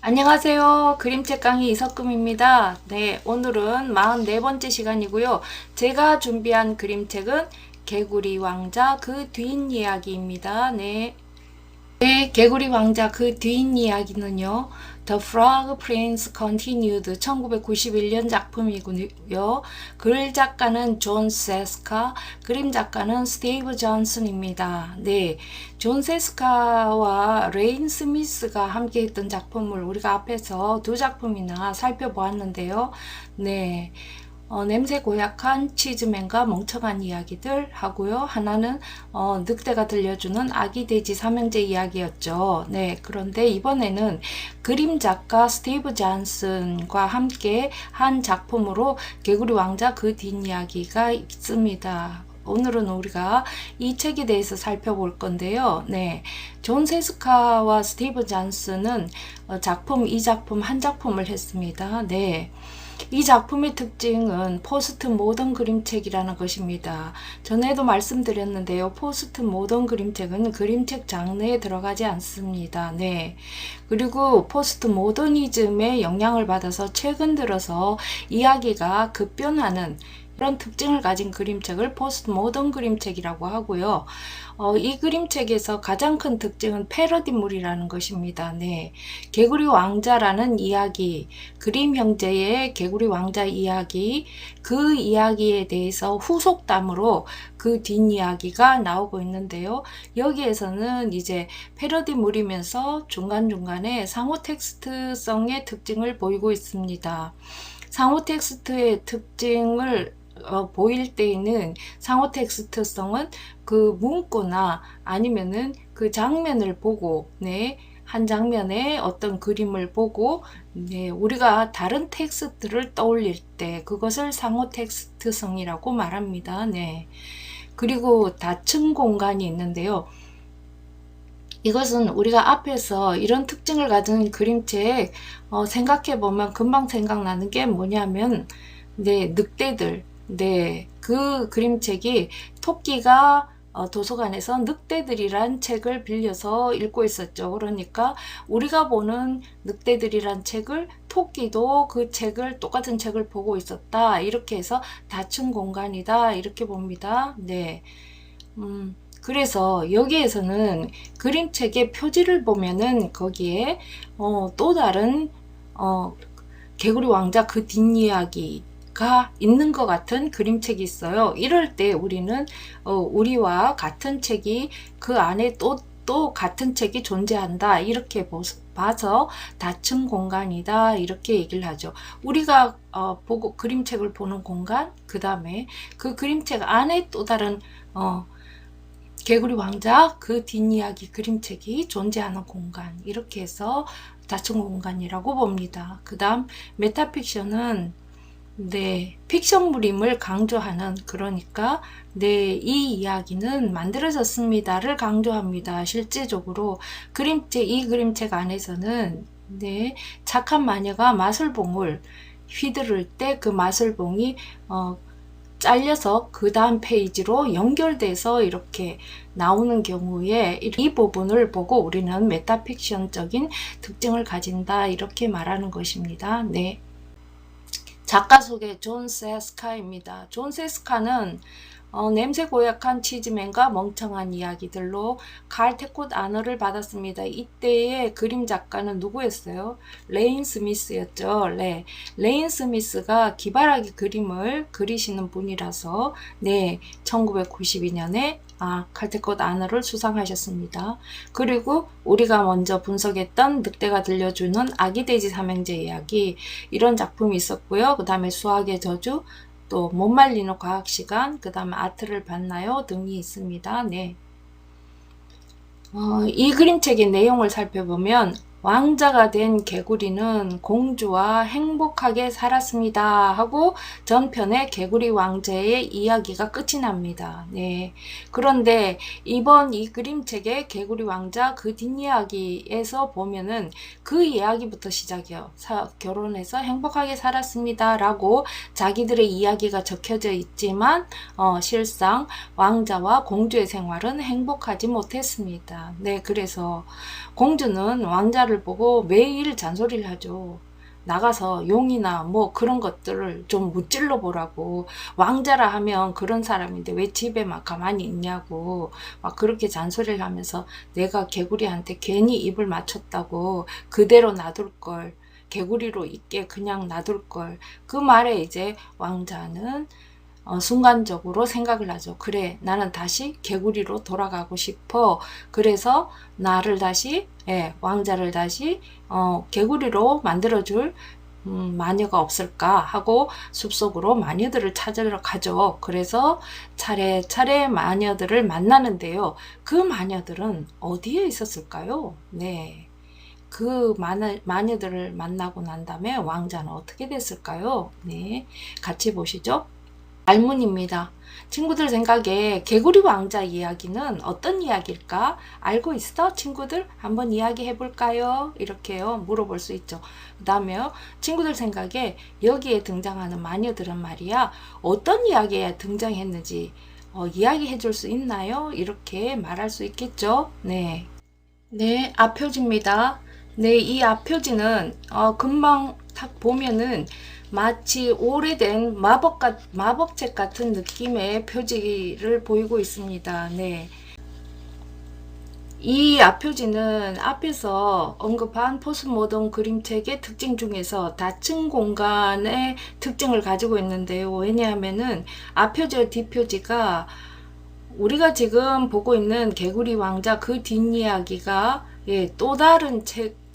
안녕하세요. 그림책 강의 이석금입니다. 네, 오늘은 44번째 시간이고요. 제가 준비한 그림책은 개구리 왕자 그 뒷이야기입니다. 네. 네, 개구리 왕자 그 뒷이야기는요. The Frog Prince Continued 1991년 작품이고요. 글 작가는 존 세스카, 그림 작가는 스티브 존슨입니다. 네, 존 세스카와 레인 스미스가 함께 했던 작품을 우리가 앞에서 두 작품이나 살펴보았는데요. 네. 냄새 고약한 치즈맨과 멍청한 이야기들 하고요. 하나는 늑대가 들려주는 아기 돼지 삼형제 이야기였죠. 네, 그런데 이번에는 그림 작가 스티브 존슨과 함께 한 작품으로 개구리 왕자 그 뒷이야기가 있습니다. 오늘은 우리가 이 책에 대해서 살펴볼 건데요. 네, 존 세스카와 스티브 존슨은 이 작품 한 작품을 했습니다. 네. 이 작품의 특징은 포스트 모던 그림책이라는 것입니다. 전에도 말씀드렸는데요. 포스트 모던 그림책은 그림책 장르에 들어가지 않습니다. 네. 그리고 포스트 모더니즘의 영향을 받아서 최근 들어서 이야기가 급변하는 그런 특징을 가진 그림책을 포스트 모던 그림책이라고 하고요. 이 그림책에서 가장 큰 특징은 패러디물이라는 것입니다. 네. 개구리 왕자라는 이야기, 그림 형제의 개구리 왕자 이야기, 그 이야기에 대해서 후속담으로 그 뒷이야기가 나오고 있는데요. 여기에서는 이제 패러디물이면서 중간중간에 상호 텍스트성의 특징을 보이고 있습니다. 상호 텍스트의 특징을 보일 때에는 상호 텍스트성은 그 문구나 아니면은 그 장면을 보고, 네, 한 장면의 어떤 그림을 보고, 네, 우리가 다른 텍스트를 떠올릴 때 그것을 상호 텍스트성이라고 말합니다. 네. 그리고 다층 공간이 있는데요. 이것은 우리가 앞에서 이런 특징을 가진 그림책 생각해보면 금방 생각나는 게 뭐냐면, 네, 늑대들. 네, 그 그림책이 토끼가 도서관에서 늑대들이란 책을 빌려서 읽고 있었죠. 그러니까 우리가 보는 늑대들이란 책을 토끼도 그 책을 똑같은 책을 보고 있었다. 이렇게 해서 다층 공간이다. 이렇게 봅니다. 네. 그래서 여기에서는 그림책의 표지를 보면은 거기에 또 다른 개구리 왕자 그 뒷이야기가 있는 것 같은 그림책이 있어요. 이럴 때 우리는 우리와 같은 책이 그 안에 또 같은 책이 존재한다. 이렇게 봐서 다층 공간이다. 이렇게 얘기를 하죠. 우리가 보고 그림책을 보는 공간, 그 다음에 그 그림책 안에 또 다른 개구리 왕자 그 뒷이야기 그림책이 존재하는 공간, 이렇게 해서 다층 공간이라고 봅니다. 그 다음 메타픽션은 네, 픽션물임을 강조하는, 그러니까 네, 이 이야기는 만들어졌습니다를 강조합니다. 실제적으로 이 그림책 안에서는 네, 착한 마녀가 마술봉을 휘두를 때 그 마술봉이 잘려서 그 다음 페이지로 연결돼서 이렇게 나오는 경우에 이 부분을 보고 우리는 메타픽션적인 특징을 가진다, 이렇게 말하는 것입니다. 네. 작가 소개 존 세스카입니다. 존 세스카는 냄새 고약한 치즈맨과 멍청한 이야기들로 칼테콧 아너를 받았습니다. 이때의 그림 작가는 누구였어요? 레인 스미스였죠. 네, 레인 스미스가 기발하게 그림을 그리시는 분이라서 네, 1992년에 칼테콧 아너를 수상하셨습니다. 그리고 우리가 먼저 분석했던 늑대가 들려주는 아기 돼지 삼형제 이야기, 이런 작품이 있었고요. 그 다음에 수학의 저주, 또 못 말리는 과학시간, 그 다음에 아트를 봤나요? 등이 있습니다. 네. 이 그림책의 내용을 살펴보면 왕자가 된 개구리는 공주와 행복하게 살았습니다 하고 전편의 개구리 왕자의 이야기가 끝이 납니다. 네. 그런데 이번 이 그림책의 개구리 왕자 그 뒷이야기에서 보면은 그 이야기부터 시작이요. 결혼해서 행복하게 살았습니다 라고 자기들의 이야기가 적혀져 있지만 실상 왕자와 공주의 생활은 행복하지 못했습니다. 네, 그래서 공주는 왕자를 왕자를 보고 매일 잔소리를 하죠. 나가서 용이나 뭐 그런 것들을 좀 무찔러 보라고. 왕자라 하면 그런 사람인데 왜 집에 막 가만히 있냐고 막 그렇게 잔소리를 하면서 내가 개구리한테 괜히 입을 맞췄다고 그대로 놔둘 걸, 개구리로 있게 그냥 놔둘 걸. 그 말에 이제 왕자는 순간적으로 생각을 하죠. 그래, 나는 다시 개구리로 돌아가고 싶어. 그래서 나를 다시, 왕자를 다시 개구리로 만들어줄 마녀가 없을까 하고 숲속으로 마녀들을 찾으러 가죠. 그래서 차례차례 마녀들을 만나는데요. 그 마녀들은 어디에 있었을까요? 네. 그 마녀들을 만나고 난 다음에 왕자는 어떻게 됐을까요? 네. 같이 보시죠. 말문입니다. 친구들 생각에 개구리 왕자 이야기는 어떤 이야기일까? 알고 있어? 친구들 한번 이야기해 볼까요? 이렇게요 물어볼 수 있죠. 그 다음에 친구들 생각에 여기에 등장하는 마녀들은 말이야 어떤 이야기에 등장했는지 이야기해 줄 수 있나요? 이렇게 말할 수 있겠죠. 네, 네, 앞표지입니다. 네, 이 앞표지는 금방 딱 보면은 마치 오래된 마법책 같은 느낌의 표지를 보이고 있습니다. 네. 이 앞표지는 앞에서 언급한 포스모던 그림책의 특징 중에서 닫힌 공간의 특징을 가지고 있는데요. 왜냐하면은 앞표지와 뒷표지가 우리가 지금 보고 있는 개구리 왕자 그 뒷이야기가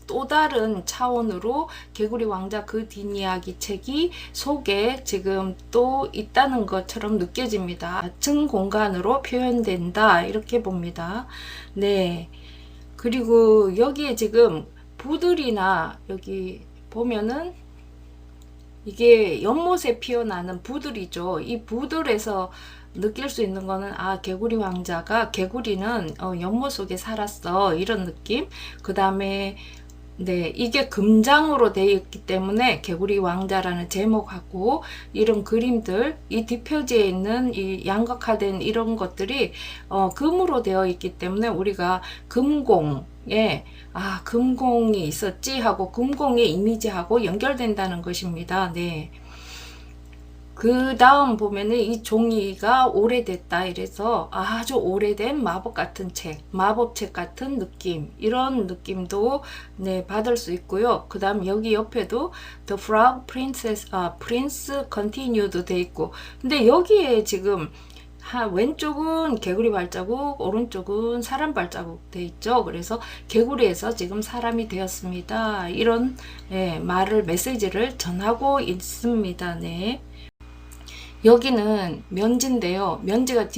또 다른 차원으로 개구리 왕자 그 뒷이야기 책이 속에 지금 또 있다는 것처럼 느껴집니다. 같은 공간으로 표현된다 이렇게 봅니다. 네. 그리고 여기에 지금 부들이나 여기 보면은 이게 연못에 피어나는 부들이죠. 이 부들에서 느낄 수 있는 거는 개구리 왕자가 개구리는 연못 속에 살았어 이런 느낌. 그 다음에 네, 이게 금장으로 되어 있기 때문에 개구리 왕자라는 제목하고 이런 그림들, 이 뒷표지에 있는 이 양극화된 이런 것들이 금으로 되어 있기 때문에 우리가 금공에 금공이 있었지 하고 금공의 이미지하고 연결된다는 것입니다. 네. 그 다음 보면은 이 종이가 오래됐다 이래서 아주 오래된 마법 같은 책, 마법책 같은 느낌, 이런 느낌도 네, 받을 수 있고요. 그 다음 여기 옆에도 The Frog Princess, Prince Continued 돼 있고, 근데 여기에 지금 왼쪽은 개구리 발자국, 오른쪽은 사람 발자국 돼 있죠. 그래서 개구리에서 지금 사람이 되었습니다. 이런 메시지를 전하고 있습니다. 네. 여기는 면지인데요. 면지가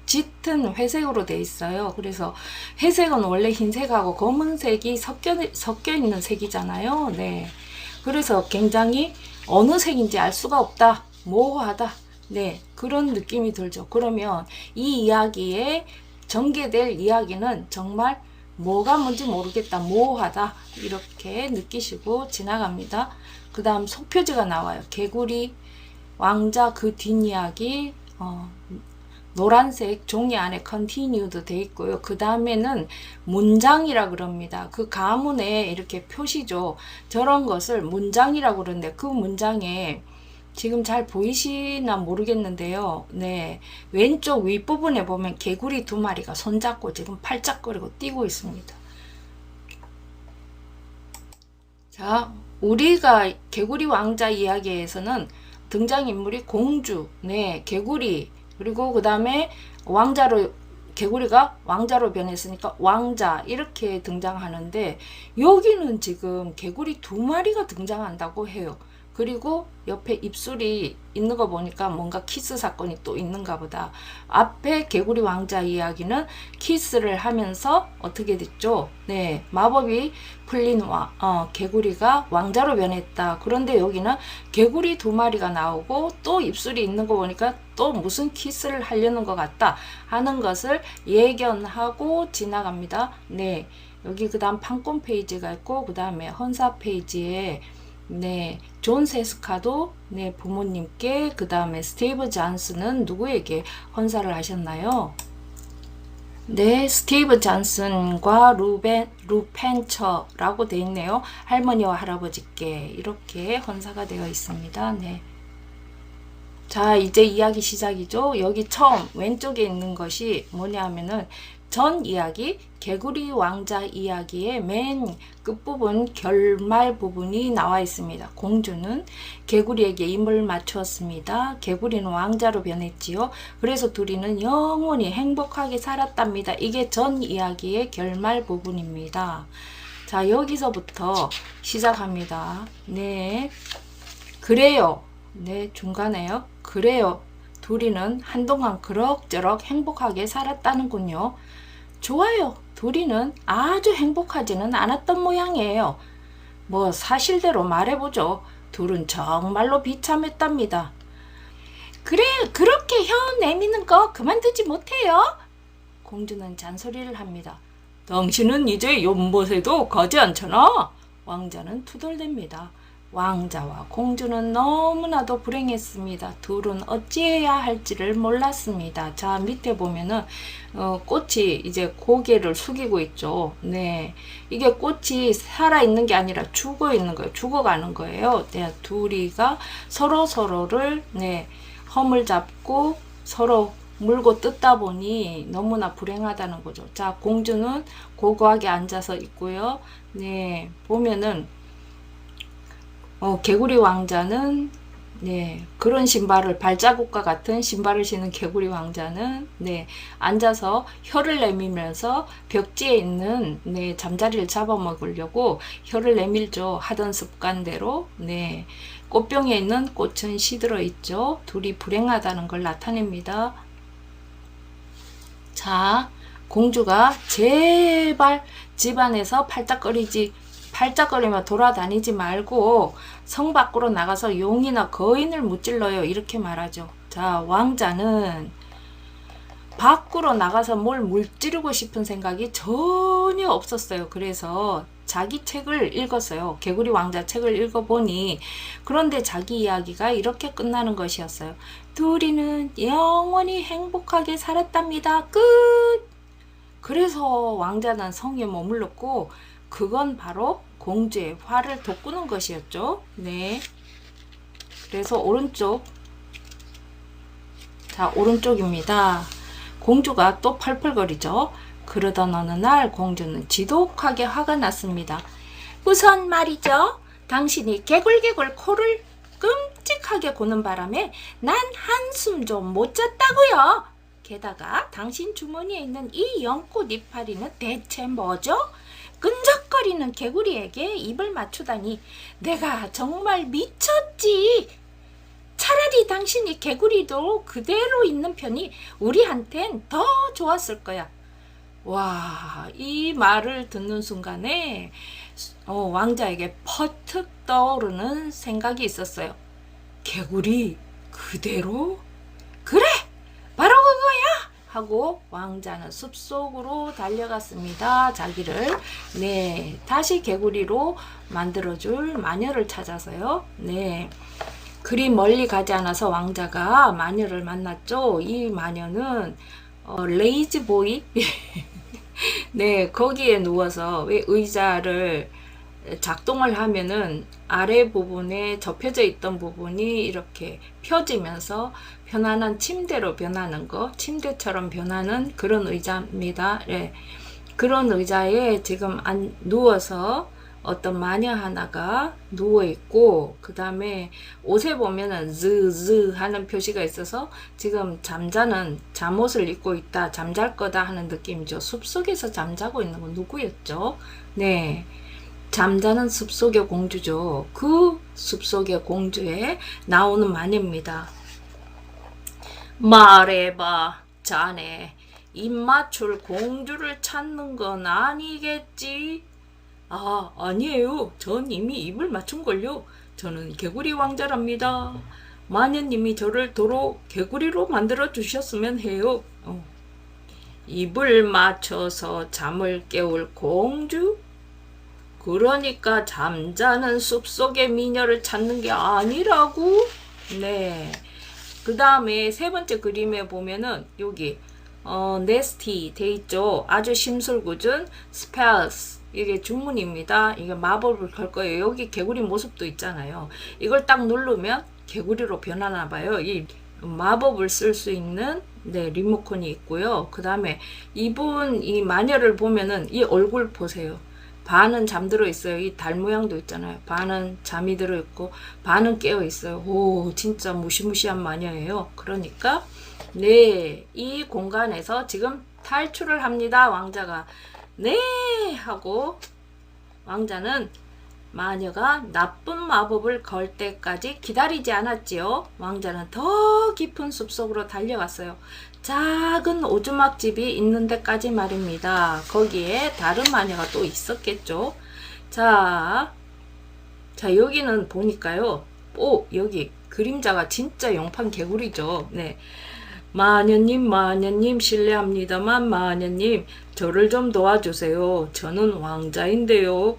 짙은 회색으로 되어 있어요. 그래서 회색은 원래 흰색하고 검은색이 섞여 있는 색이잖아요. 네. 그래서 굉장히 어느 색인지 알 수가 없다. 모호하다. 네. 그런 느낌이 들죠. 그러면 이 이야기에 전개될 이야기는 정말 뭐가 뭔지 모르겠다. 모호하다. 이렇게 느끼시고 지나갑니다. 그 다음 속표지가 나와요. 개구리 왕자 그 뒷이야기 노란색 종이 안에 continued 돼 있고요. 그 다음에는 문장이라 그럽니다. 그 가문에 이렇게 표시죠. 저런 것을 문장이라 그러는데 그 문장에 지금 잘 보이시나 모르겠는데요. 네, 왼쪽 윗부분에 보면 개구리 두 마리가 손잡고 지금 팔짝거리고 뛰고 있습니다. 자, 우리가 개구리 왕자 이야기에서는 등장인물이 공주, 네, 개구리, 그리고 그 다음에 개구리가 왕자로 변했으니까 왕자, 이렇게 등장하는데, 여기는 지금 개구리 두 마리가 등장한다고 해요. 그리고 옆에 입술이 있는 거 보니까 뭔가 키스 사건이 또 있는가 보다. 앞에 개구리 왕자 이야기는 키스를 하면서 어떻게 됐죠? 네, 마법이 풀린 개구리가 왕자로 변했다. 그런데 여기는 개구리 두 마리가 나오고 또 입술이 있는 거 보니까 또 무슨 키스를 하려는 것 같다 하는 것을 예견하고 지나갑니다. 네, 여기 그 다음 판권 페이지가 있고 그 다음에 헌사 페이지에 네, 존 세스카도 네, 부모님께, 그 다음에 스티브 잔스는 누구에게 헌사를 하셨나요? 네, 스티브 잔슨과 루펜처라고 되어 있네요. 할머니와 할아버지께 이렇게 헌사가 되어 있습니다. 네. 자, 이제 이야기 시작이죠. 여기 처음 왼쪽에 있는 것이 뭐냐 하면은 전 이야기, 개구리 왕자 이야기의 맨 끝부분, 결말 부분이 나와 있습니다. 공주는 개구리에게 입을 맞추었습니다. 개구리는 왕자로 변했지요. 그래서 둘이는 영원히 행복하게 살았답니다. 이게 전 이야기의 결말 부분입니다. 자, 여기서부터 시작합니다. 네. 그래요. 네, 중간에요. 그래요. 둘이는 한동안 그럭저럭 행복하게 살았다는군요. 좋아요. 둘이는 아주 행복하지는 않았던 모양이에요. 뭐 사실대로 말해보죠. 둘은 정말로 비참했답니다. 그래, 그렇게 혀 내미는 거 그만두지 못해요? 공주는 잔소리를 합니다. 당신은 이제 연못에도 가지 않잖아. 왕자는 투덜댑니다. 왕자와 공주는 너무나도 불행했습니다. 둘은 어찌해야 할지를 몰랐습니다. 자, 밑에 보면은 꽃이 이제 고개를 숙이고 있죠. 네, 이게 꽃이 살아있는 게 아니라 죽어 있는 거예요. 죽어가는 거예요. 네, 둘이가 서로를 네, 허물 잡고 서로 물고 뜯다 보니 너무나 불행하다는 거죠. 자, 공주는 고고하게 앉아서 있고요. 네, 보면은 개구리 왕자는 네, 그런 신발을 발자국과 같은 신발을 신은 개구리 왕자는 네, 앉아서 혀를 내밀면서 벽지에 있는 네, 잠자리를 잡아먹으려고 혀를 내밀죠. 하던 습관대로. 네, 꽃병에 있는 꽃은 시들어 있죠. 둘이 불행하다는 걸 나타냅니다. 자, 공주가 제발 집안에서 팔짝거리며 돌아다니지 말고 성 밖으로 나가서 용이나 거인을 무찔러요. 이렇게 말하죠. 자, 왕자는 밖으로 나가서 뭘 물찌르고 싶은 생각이 전혀 없었어요. 그래서 자기 책을 읽었어요. 개구리 왕자 책을 읽어보니 그런데 자기 이야기가 이렇게 끝나는 것이었어요. 둘이는 영원히 행복하게 살았답니다. 끝! 그래서 왕자는 성에 머물렀고 그건 바로 공주의 화를 돋구는 것이었죠. 네. 그래서 오른쪽. 자, 오른쪽입니다. 공주가 또 펄펄거리죠. 그러던 어느 날 공주는 지독하게 화가 났습니다. 우선 말이죠. 당신이 개굴개굴 코를 끔찍하게 고는 바람에 난 한숨 좀 못 잤다고요. 게다가 당신 주머니에 있는 이 연꽃 이파리는 대체 뭐죠? 끈적거리는 개구리에게 입을 맞추다니 내가 정말 미쳤지. 차라리 당신이 개구리도 그대로 있는 편이 우리한텐 더 좋았을 거야. 와, 이 말을 듣는 순간에 왕자에게 퍼뜩 떠오르는 생각이 있었어요. 개구리 그대로? 그래! 바로 그거야! 하고 왕자는 숲속으로 달려갔습니다. 자기를 네, 다시 개구리로 만들어줄 마녀를 찾아서요. 네, 그리 멀리 가지 않아서 왕자가 마녀를 만났죠. 이 마녀는 레이즈보이 네, 거기에 누워서 왜 의자를 작동을 하면은 아래 부분에 접혀져 있던 부분이 이렇게 펴지면서 편안한 침대로 변하는 거, 침대처럼 변하는 그런 의자입니다. 네. 그런 의자에 지금 누워서 어떤 마녀 하나가 누워 있고, 그 다음에 옷에 보면은 즈즈 하는 표시가 있어서 지금 잠옷을 입고 있다, 잠잘 거다 하는 느낌이죠. 숲속에서 잠자고 있는 건 누구였죠? 네. 잠자는 숲속의 공주죠. 그 숲속의 공주에 나오는 마녀입니다. 말해봐, 자네. 입맞출 공주를 찾는 건 아니겠지? 아, 아니에요. 전 이미 입을 맞춘걸요. 저는 개구리 왕자랍니다. 마녀님이 저를 도로 개구리로 만들어 주셨으면 해요. 입을 맞춰서 잠을 깨울 공주? 그러니까 잠자는 숲속의 미녀를 찾는 게 아니라고? 네. 그 다음에 세 번째 그림에 보면은 여기 nasty 돼 있죠. 아주 심술궂은 spells. 이게 주문입니다. 이게 마법을 걸 거예요. 여기 개구리 모습도 있잖아요. 이걸 딱 누르면 개구리로 변하나 봐요. 이 마법을 쓸 수 있는 네, 리모컨이 있고요. 그 다음에 이분 이 마녀를 보면은 이 얼굴 보세요. 반은 잠들어 있어요. 이 달 모양도 있잖아요. 반은 잠이 들어 있고 반은 깨어 있어요. 오, 진짜 무시무시한 마녀예요. 그러니까 네, 이 공간에서 지금 탈출을 합니다. 왕자가 네 하고 왕자는 마녀가 나쁜 마법을 걸 때까지 기다리지 않았지요. 왕자는 더 깊은 숲속으로 달려갔어요. 작은 오두막집이 있는 데까지 말입니다. 거기에 다른 마녀가 또 있었겠죠. 자, 여기는 보니까요. 오, 여기 그림자가 진짜 용판 개구리죠. 네. 마녀님, 실례합니다만, 마녀님, 저를 좀 도와주세요. 저는 왕자인데요.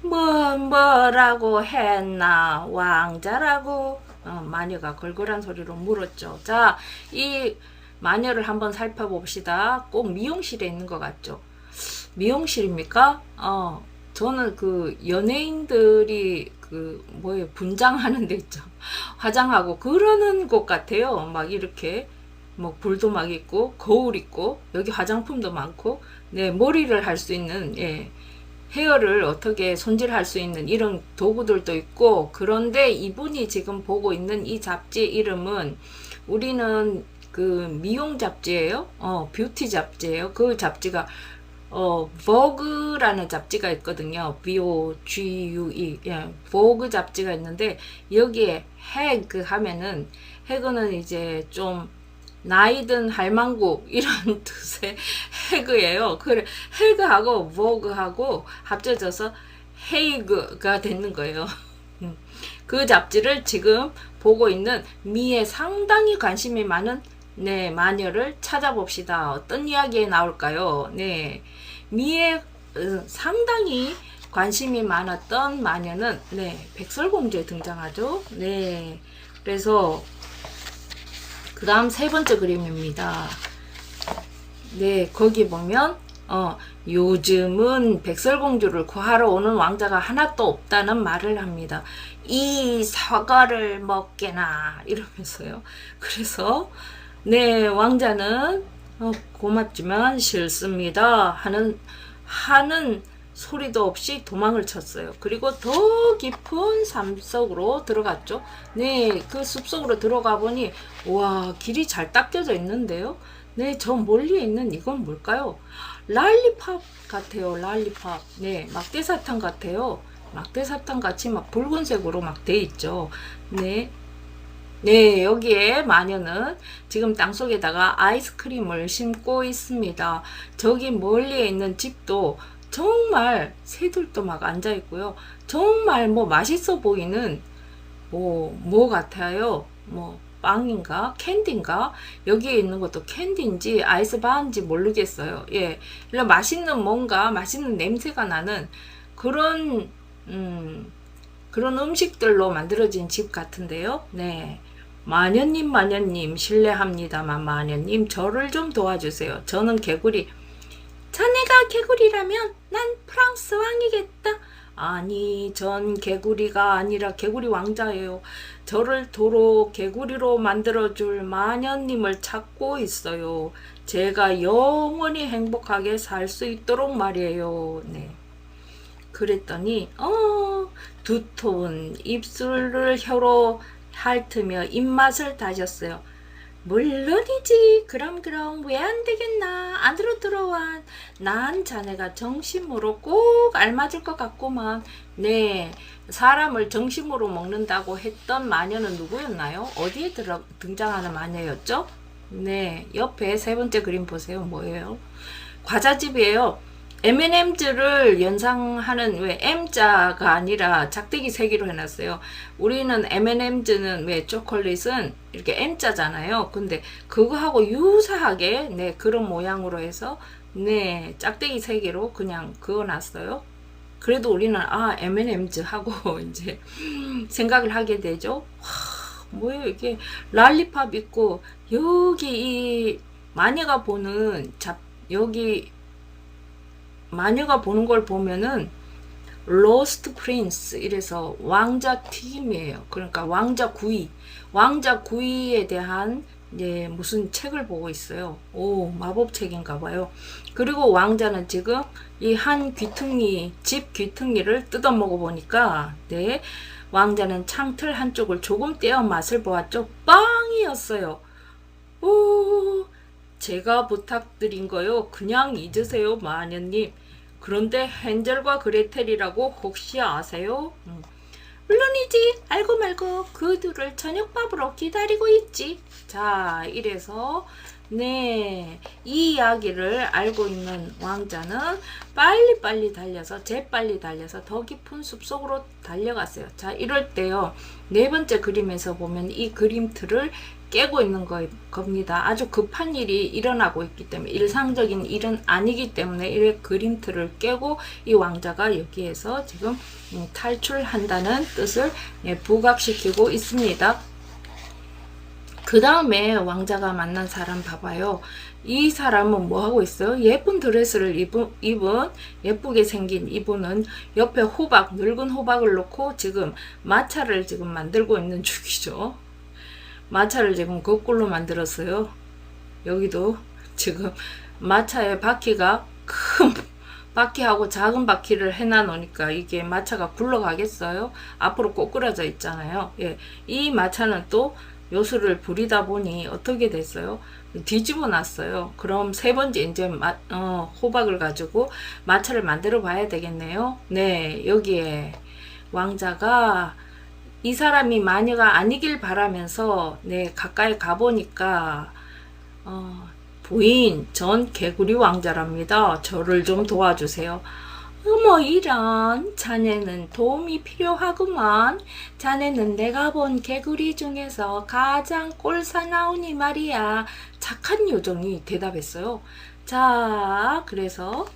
뭐라고 했나? 왕자라고? 마녀가 걸걸한 소리로 물었죠. 자, 이 마녀를 한번 살펴봅시다. 꼭 미용실에 있는 것 같죠? 미용실입니까? 저는 그 연예인들이 그 뭐예요? 분장하는 데 있죠. 화장하고 그러는 곳 같아요. 막 이렇게 뭐 불도 막 있고 거울 있고 여기 화장품도 많고 네, 머리를 할 수 있는 예. 헤어를 어떻게 손질할 수 있는 이런 도구들도 있고 그런데 이분이 지금 보고 있는 이 잡지 이름은 우리는 그 미용 잡지예요. 뷰티 잡지예요. 그 잡지가 Vogue라는 잡지가 있거든요. VOGUE. 예, Vogue 잡지가 있는데 여기에 Hag 하면은 해그는 이제 좀 나이든 할망구 이런 뜻의 해그예요. 그래 해그하고 vogue하고 합쳐져서 헤이그가 되는 거예요. 그 잡지를 지금 보고 있는 미에 상당히 관심이 많은 네 마녀를 찾아봅시다. 어떤 이야기에 나올까요? 네 미에 상당히 관심이 많았던 마녀는 네 백설공주에 등장하죠. 네 그래서 그 다음 세 번째 그림입니다. 네, 거기 보면, 요즘은 백설공주를 구하러 오는 왕자가 하나도 없다는 말을 합니다. 이 사과를 먹게나, 이러면서요. 그래서, 네, 왕자는, 고맙지만 싫습니다. 하는 소리도 없이 도망을 쳤어요. 그리고 더 깊은 숲속으로 들어갔죠. 네, 그 숲속으로 들어가 보니 와, 길이 잘 닦여져 있는데요. 네, 저 멀리에 있는 이건 뭘까요? 랄리팝 같아요. 랄리팝. 네, 막대사탕 같아요. 막대사탕 같이 막 붉은색으로 막 돼 있죠. 네. 네, 여기에 마녀는 지금 땅속에다가 아이스크림을 심고 있습니다. 저기 멀리에 있는 집도 정말 새들도 막 앉아 있고요. 정말 뭐 맛있어 보이는 뭐 같아요. 뭐 빵인가 캔디인가 여기에 있는 것도 캔디인지 아이스바인지 모르겠어요. 예, 이런 맛있는 뭔가 맛있는 냄새가 나는 그런 그런 음식들로 만들어진 집 같은데요. 네. 마녀님 실례합니다만 마녀님 저를 좀 도와주세요. 저는 개구리. 자네가 개구리라면 난 프랑스 왕이겠다. 아니, 전 개구리가 아니라 개구리 왕자예요. 저를 도로 개구리로 만들어줄 마녀님을 찾고 있어요. 제가 영원히 행복하게 살 수 있도록 말이에요. 네. 그랬더니, 두터운 입술을 혀로 핥으며 입맛을 다졌어요. 물론이지. 그럼 왜 안 되겠나. 안으로 들어와. 난 자네가 정심으로 꼭 알맞을 것 같구만. 네, 사람을 정심으로 먹는다고 했던 마녀는 누구였나요? 어디에 등장하는 마녀였죠? 네, 옆에 세 번째 그림 보세요. 뭐예요? 과자집이에요. M&M즈를 연상하는 왜 M자가 아니라 작대기 세기로 해놨어요. 우리는 M&M즈는 왜 초콜릿은 이렇게 M자잖아요. 근데 그거하고 유사하게 네 그런 모양으로 해서 네 짝대기 세기로 그냥 그어놨어요. 그래도 우리는 M&M즈 하고 이제 생각을 하게 되죠. 뭐예요 이게 랄리팝 있고 여기 이 마녀가 보는 여기 마녀가 보는 걸 보면은 로스트 프린스 이래서 왕자 튀김이에요. 그러니까 왕자 구이에 대한 무슨 책을 보고 있어요. 오, 마법책인가 봐요. 그리고 왕자는 지금 이 한 귀퉁이, 집 귀퉁이를 뜯어 먹어 보니까 왕자는 창틀 한쪽을 조금 떼어 맛을 보았죠. 빵이었어요. 오, 제가 부탁드린 거요. 그냥 잊으세요, 마녀님. 그런데 헨젤과 그레텔이라고 혹시 아세요? 물론이지. 알고 말고 그 둘을 저녁밥으로 기다리고 있지. 자, 이래서 이 이야기를 알고 있는 왕자는 빨리 달려서 재빨리 달려서 더 깊은 숲속으로 달려갔어요. 자, 이럴 때요. 네 번째 그림에서 보면 이 그림틀을 깨고 있는 겁니다. 아주 급한 일이 일어나고 있기 때문에, 일상적인 일은 아니기 때문에 이 그림틀을 깨고 이 왕자가 여기에서 지금 탈출한다는 뜻을 부각시키고 있습니다. 그 다음에 왕자가 만난 사람 봐봐요. 이 사람은 뭐 하고 있어요? 예쁜 드레스를 입은 예쁘게 생긴 이분은 옆에 늙은 호박을 놓고 지금 마차를 지금 만들고 있는 중이죠. 마차를 지금 거꾸로 만들었어요. 여기도 지금 마차의 바퀴가 큰 바퀴하고 작은 바퀴를 해놔 놓으니까 이게 마차가 굴러가겠어요? 앞으로 꼬꾸라져 있잖아요. 예, 이 마차는 또 요술을 부리다 보니 어떻게 됐어요? 뒤집어 놨어요. 그럼 세 번째 이제 호박을 가지고 마차를 만들어 봐야 되겠네요. 네, 여기에 왕자가 이 사람이 마녀가 아니길 바라면서 가까이 가보니까 부인 전 개구리 왕자랍니다. 저를 좀 도와주세요. 어머, 이런, 자네는 도움이 필요하구만. 자네는 내가 본 개구리 중에서 가장 꼴사나우니 말이야. 착한 요정이 대답했어요. 자, 그래서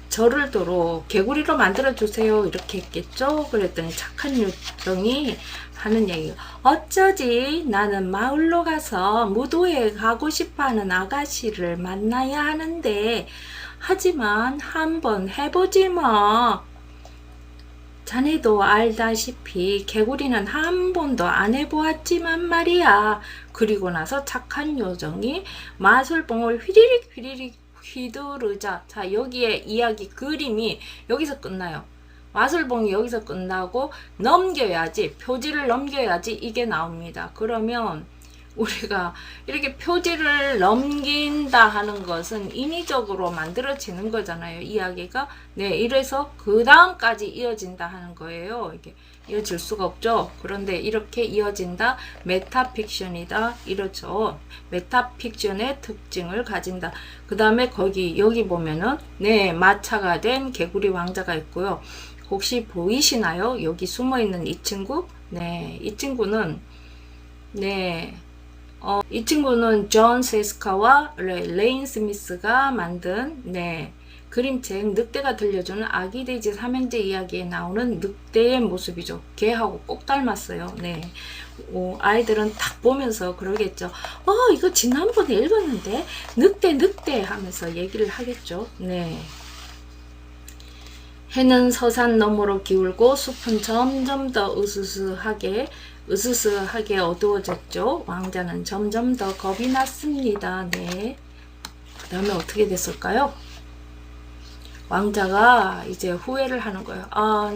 저를 도로 개구리로 만들어주세요. 이렇게 했겠죠? 그랬더니 착한 요정이 하는 얘기가, 어쩌지? 나는 마을로 가서 무도회에 가고 싶어하는 아가씨를 만나야 하는데, 하지만 한번 해보지 뭐. 자네도 알다시피 개구리는 한 번도 안 해보았지만 말이야. 그리고 나서 착한 요정이 마술봉을 휘리릭 휘두르자. 자, 여기에 이야기 그림이 여기서 끝나요. 마술봉이 여기서 끝나고 넘겨야지, 표지를 넘겨야지 이게 나옵니다. 그러면 우리가 이렇게 표지를 넘긴다 하는 것은 인위적으로 만들어지는 거잖아요. 이야기가. 이래서 그 다음까지 이어진다 하는 거예요. 이게 이어질 수가 없죠. 그런데 이렇게 이어진다. 메타픽션이다. 이렇죠. 메타픽션의 특징을 가진다. 그 다음에 여기 보면은 마차가 된 개구리 왕자가 있고요. 혹시 보이시나요? 여기 숨어있는 이 친구? 이 친구는 이 친구는 존 세스카와 레인 스미스가 만든 그림책 늑대가 들려주는 아기 돼지 삼형제 이야기에 나오는 늑대의 모습이죠. 개하고 꼭 닮았어요. 아이들은 딱 보면서 그러겠죠. 이거 지난번에 읽었는데 늑대 하면서 얘기를 하겠죠. 해는 서산 너머로 기울고 숲은 점점 더 으스스하게 어두워졌죠. 왕자는 점점 더 겁이 났습니다. 그 다음에 어떻게 됐을까요? 왕자가 이제 후회를 하는 거예요.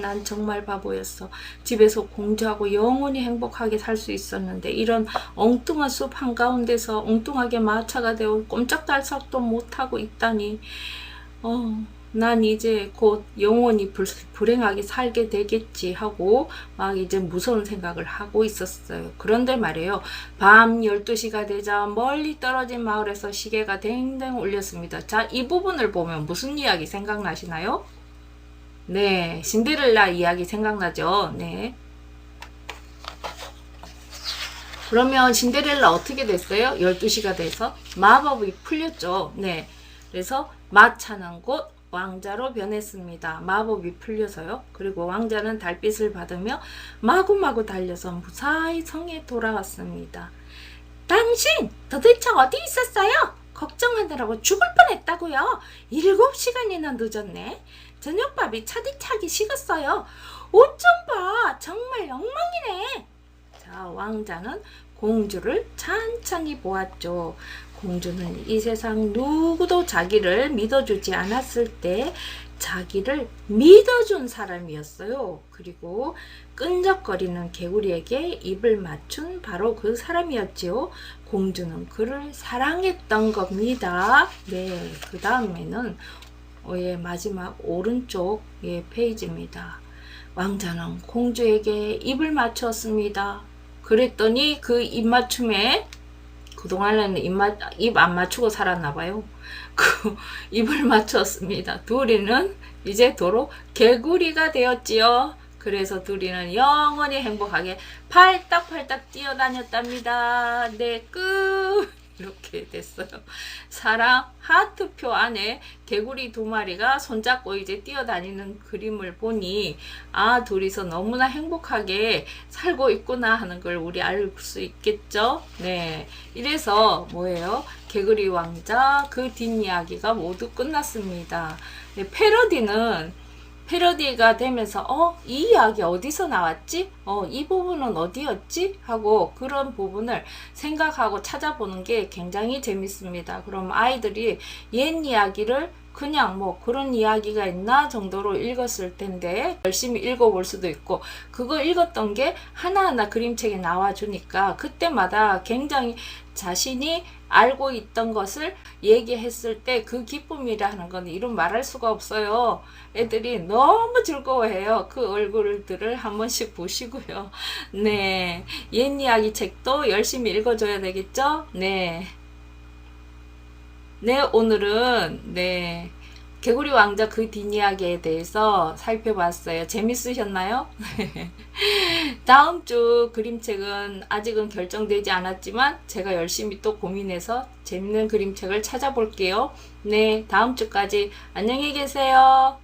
난 정말 바보였어. 집에서 공주하고 영원히 행복하게 살 수 있었는데 이런 엉뚱한 숲 한가운데서 엉뚱하게 마차가 되어 꼼짝달싹도 못하고 있다니. 난 이제 곧 영원히 불행하게 살게 되겠지 하고 막 이제 무서운 생각을 하고 있었어요. 그런데 말이에요. 밤 12시가 되자 멀리 떨어진 마을에서 시계가 댕댕 울렸습니다. 자, 이 부분을 보면 무슨 이야기 생각나시나요? 신데렐라 이야기 생각나죠? 그러면 신데렐라 어떻게 됐어요? 12시가 돼서 마법이 풀렸죠. 그래서 마차는 곧 왕자로 변했습니다. 마법이 풀려서요. 그리고 왕자는 달빛을 받으며 마구마구 달려서 무사히 성에 돌아왔습니다. 당신 도대체 어디 있었어요? 걱정하느라고 죽을 뻔했다고요. 7시간이나 늦었네. 저녁밥이 차디차기 식었어요. 옷 좀 봐. 정말 엉망이네. 자, 왕자는 공주를 찬찬히 보았죠. 공주는 이 세상 누구도 자기를 믿어주지 않았을 때 자기를 믿어준 사람이었어요. 그리고 끈적거리는 개구리에게 입을 맞춘 바로 그 사람이었지요. 공주는 그를 사랑했던 겁니다. 네, 그 다음에는 마지막 오른쪽 페이지입니다. 왕자는 공주에게 입을 맞추었습니다. 그랬더니 그 입맞춤에 그동안에는 입 안 맞추고 살았나봐요. 그 입을 맞췄습니다. 둘이는 이제 도로 개구리가 되었지요. 그래서 둘이는 영원히 행복하게 팔딱팔딱 뛰어다녔답니다. 네, 끝. 이렇게 됐어요. 사랑 하트표 안에 개구리 2마리가 손잡고 이제 뛰어다니는 그림을 보니 아, 둘이서 너무나 행복하게 살고 있구나 하는 걸 우리 알 수 있겠죠. 네, 이래서 뭐예요? 개구리 왕자 그 뒷이야기가 모두 끝났습니다. 네, 패러디가 되면서 이 이야기 어디서 나왔지? 이 부분은 어디였지? 하고 그런 부분을 생각하고 찾아보는 게 굉장히 재밌습니다. 그럼 아이들이 옛 이야기를 그냥 뭐 그런 이야기가 있나 정도로 읽었을 텐데 열심히 읽어볼 수도 있고 그거 읽었던 게 하나하나 그림책에 나와주니까 그때마다 굉장히 자신이 알고 있던 것을 얘기했을 때 그 기쁨이라는 건 이루 말할 수가 없어요. 애들이 너무 즐거워해요. 그 얼굴들을 한 번씩 보시고요. 네, 옛 이야기 책도 열심히 읽어줘야 되겠죠? 네. 네, 오늘은 개구리 왕자 그 뒷이야기에 대해서 살펴봤어요. 재밌으셨나요? 다음 주 그림책은 아직은 결정되지 않았지만 제가 열심히 또 고민해서 재밌는 그림책을 찾아볼게요. 네, 다음 주까지 안녕히 계세요.